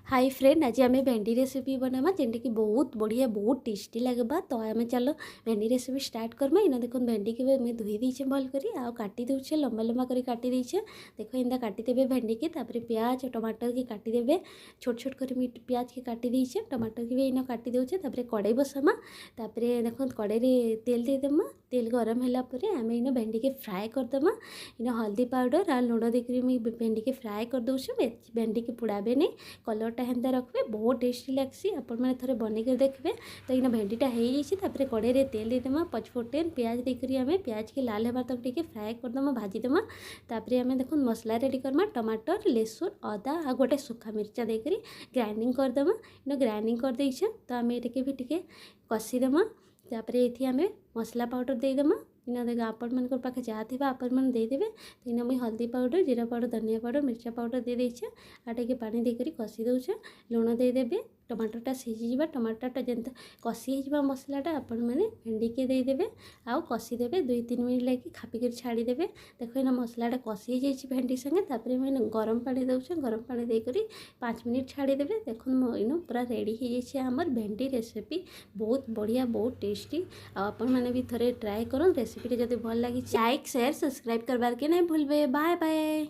Hi friend, आज आम भेंडी रेसिपी बनामा जेनटा कि बहुत बढ़िया बहुत टेस्टी लगेगा। तो आम चलो भेंडी रेसिपी स्टार्ट करमा। इना देखो भेंडी के मुझे धोई देचे भल कर काटी दूचे लंबा लंबा कर काटी देचे। देखो इनका काटिदेवे भेंडी के तापर प्याज टमाटर के काटिदेवे छोट छोट कर प्याज के काटी देचे टमाटर के भी इना काटी देचे। तापर कड़ाई बसामा तापर देखो कड़ाई तेल देदेमा तेल गरम है आम इन भेंडी के फ्राए करदेमा। इन हल्दी पाउडर आ लुण देकर भेंडी के फ्राए कर दूचे। भेंडी के पुड़ाबे नहीं कलरटा हेन्ता रखबे बहुत टेस्टी लगसी। आपण मैंने थोड़े बनकर देखबे। तो इन भेंडीटा हो जाए कड़ाई तेल देदेमा पचफोटन प्याज देकर आम प्याज के लाल होगा तक टे फ्राए करदेमा भाजीदेमा। तापर आम देखो मसला रेडी करमा टमाटर लहसुन अदा आ गोटे सुखा मिर्चा देकर ग्राइंडिंग करदेमा। इन ग्राइंडिंग कर देछे तो आम ये भी टे कषिदेमा। तापर ये आम मसला पाउडर देदेमा। इना देख आपण मन पाखे जहाँ थी आपण मैंने देदेवे। तो इना मुझे हल्दी पाउडर जीरा पाउडर धनिया पाउडर मिर्चा पाउडर दे देछे आ टे पानी देकर कषि दौचे लुण देदेवे। टमाटरटा सीझीजा टमाटरटा जेनता कषि हो मसलाटा आपण मैंने भेंडी के देदेवे आउ कषिदेवे 2-3 मिनट लगे खापिक छाड़ीदेवे। देखो इना मसलाटा कषि जाइए भेंडी संगे। तापर मैंने गरम पानी दौचे गरम पानी देकर 5 मिनट छाड़ीदेवे। देखो इन पूरा रेडी हो जाइए आमर भेंडी रेसिपी बहुत बढ़िया बहुत टेस्टी। आपण मैंने भी थोड़े ट्राए करो रेसिपीटा जब भल लगी लाइक शेयर सब्सक्राइब करवार के नहीं भूलबे। Bye bye.